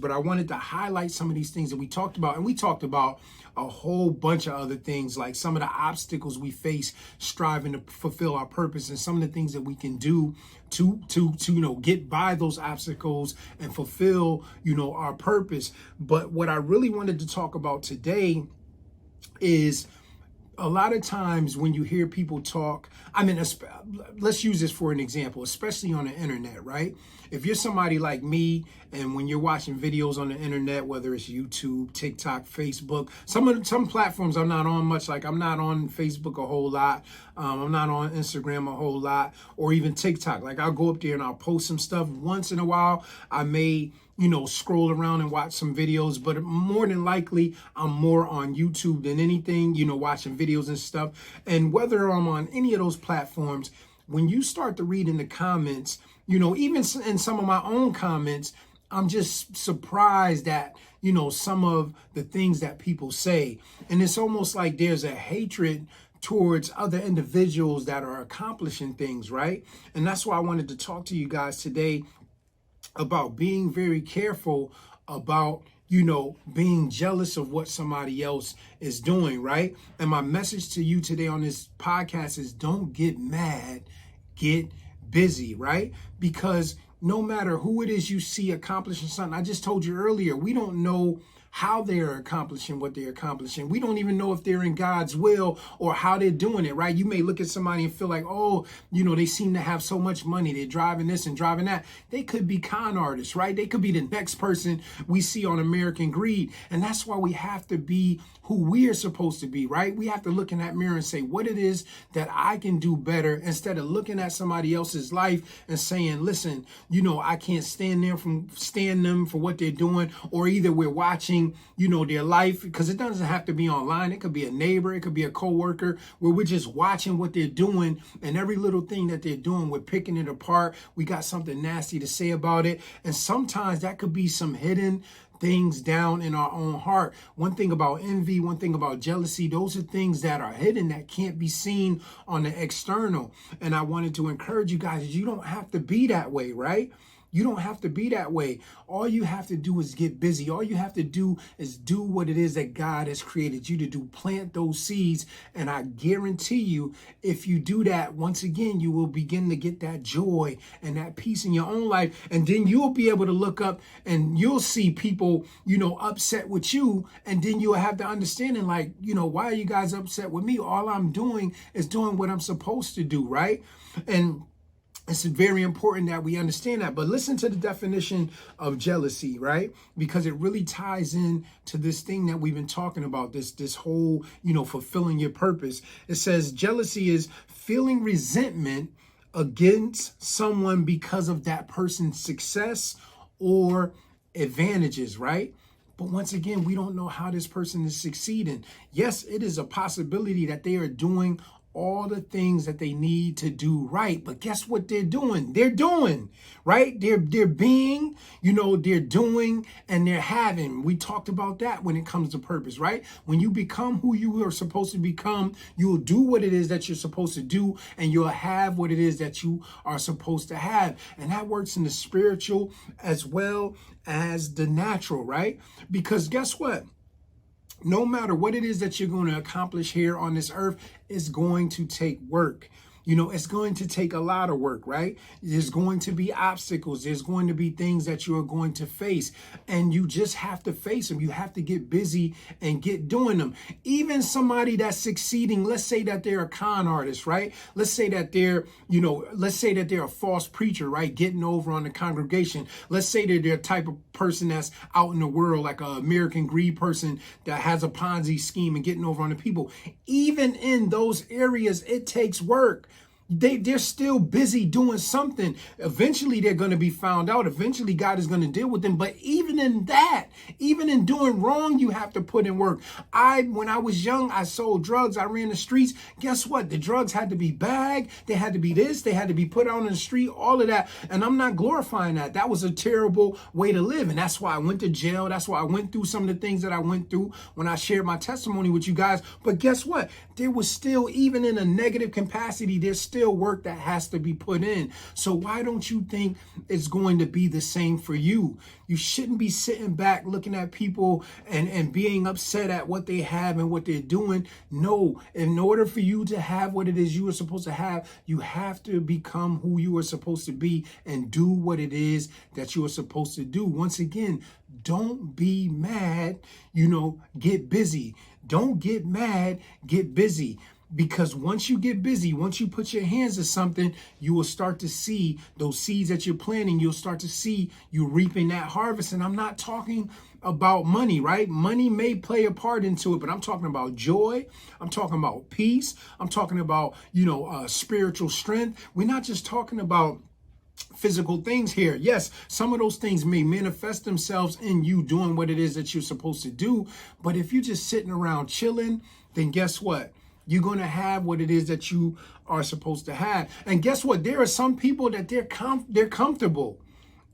But I wanted to highlight some of these things that we talked about. And we talked about a whole bunch of other things, like some of the obstacles we face striving to fulfill our purpose, and some of the things that we can do to get by those obstacles and fulfill, our purpose. But what I really wanted to talk about today is a lot of times when you hear people talk, let's use this for an example, especially on the internet, right? If you're somebody like me, and when you're watching videos on the internet, whether it's YouTube, TikTok, Facebook, some platforms I'm not on much, like I'm not on Facebook a whole lot, I'm not on Instagram a whole lot, or even TikTok. Like I'll go up there and I'll post some stuff once in a while. I may scroll around and watch some videos, but more than likely, I'm more on YouTube than anything, watching videos and stuff. And whether I'm on any of those platforms, when you start to read in the comments, even in some of my own comments, I'm just surprised at, some of the things that people say. And it's almost like there's a hatred towards other individuals that are accomplishing things, right? And that's why I wanted to talk to you guys today about being very careful about, being jealous of what somebody else is doing, right? And my message to you today on this podcast is don't get mad, get busy, right? Because no matter who it is you see accomplishing something, I just told you earlier, we don't know how they're accomplishing what they're accomplishing. We don't even know if they're in God's will or how they're doing it, right? You may look at somebody and feel like, oh, they seem to have so much money. They're driving this and driving that. They could be con artists, right? They could be the next person we see on American Greed. And that's why we have to be who we are supposed to be, right? We have to look in that mirror and say what it is that I can do better, instead of looking at somebody else's life and saying, listen, I can't stand them for what they're doing. Or either we're watching, their life, because it doesn't have to be online. It could be a neighbor, it could be a coworker, where we're just watching what they're doing, and every little thing that they're doing, we're picking it apart. We got something nasty to say about it. And sometimes that could be some hidden things down in our own heart. One thing about envy, one thing about jealousy, those are things that are hidden, that can't be seen on the external. And I wanted to encourage you guys, you don't have to be that way, right? You don't have to be that way. All you have to do is get busy. All you have to do is do what it is that God has created you to do. Plant those seeds. And I guarantee you, if you do that, once again, you will begin to get that joy and that peace in your own life. And then you'll be able to look up and you'll see people, upset with you. And then you'll have the understanding like, why are you guys upset with me? All I'm doing is doing what I'm supposed to do, right? And it's very important that we understand that. But listen to the definition of jealousy, right? Because it really ties in to this thing that we've been talking about, this whole, fulfilling your purpose. It says jealousy is feeling resentment against someone because of that person's success or advantages, right? But once again, we don't know how this person is succeeding. Yes, it is a possibility that they are doing all the things that they need to do right. But guess what they're doing? They're doing, right? They're being, they're doing and they're having. We talked about that when it comes to purpose, right? When you become who you are supposed to become, you'll do what it is that you're supposed to do, and you'll have what it is that you are supposed to have. And that works in the spiritual as well as the natural, right? Because guess what? No matter what it is that you're going to accomplish here on this earth, it's going to take work. It's going to take a lot of work, right? There's going to be obstacles. There's going to be things that you are going to face, and you just have to face them. You have to get busy and get doing them. Even somebody that's succeeding, let's say that they're a con artist, right? Let's say that they're a false preacher, right? Getting over on the congregation. Let's say that they're a type of person that's out in the world, like an American Greed person that has a Ponzi scheme and getting over on the people. Even in those areas, it takes work. They're still busy doing something. Eventually, they're going to be found out. Eventually, God is going to deal with them. But even in that, even in doing wrong, you have to put in work. When I was young, I sold drugs. I ran the streets. Guess what? The drugs had to be bagged. They had to be this. They had to be put out on the street, all of that. And I'm not glorifying that. That was a terrible way to live. And that's why I went to jail. That's why I went through some of the things that I went through when I shared my testimony with you guys. But guess what? There was still, even in a negative capacity, there's still still work that has to be put in. So why don't you think it's going to be the same for you? You shouldn't be sitting back looking at people and being upset at what they have and what they're doing. No, in order for you to have what it is you are supposed to have, you have to become who you are supposed to be and do what it is that you are supposed to do. Once again, don't be mad, get busy. Don't get mad, get busy. Because once you get busy, once you put your hands to something, you will start to see those seeds that you're planting. You'll start to see you reaping that harvest. And I'm not talking about money, right? Money may play a part into it, but I'm talking about joy. I'm talking about peace. I'm talking about, spiritual strength. We're not just talking about physical things here. Yes, some of those things may manifest themselves in you doing what it is that you're supposed to do. But if you're just sitting around chilling, then guess what? You're going to have what it is that you are supposed to have. And guess what? There are some people that they're comfortable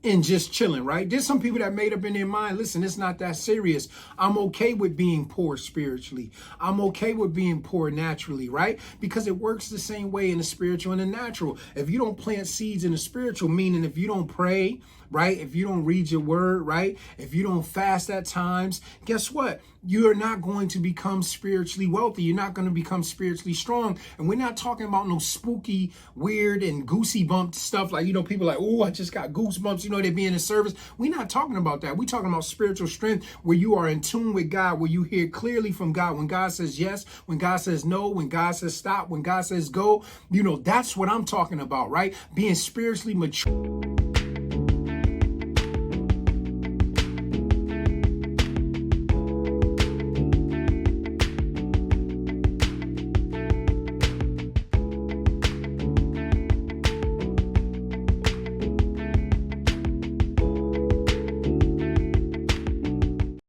in just chilling, right? There's some people that made up in their mind, listen, it's not that serious. I'm okay with being poor spiritually. I'm okay with being poor naturally, right? Because it works the same way in the spiritual and the natural. If you don't plant seeds in the spiritual, meaning if you don't pray, right? If you don't read your word, right? If you don't fast at times, guess what? You're not going to become spiritually wealthy. You're not going to become spiritually strong. And we're not talking about no spooky, weird, and goosey bumped stuff like, people like, oh, I just got goosebumps, they're being in service. We're not talking about that. We're talking about spiritual strength where you are in tune with God, where you hear clearly from God. When God says yes, when God says no, when God says stop, when God says go, that's what I'm talking about, right? Being spiritually mature.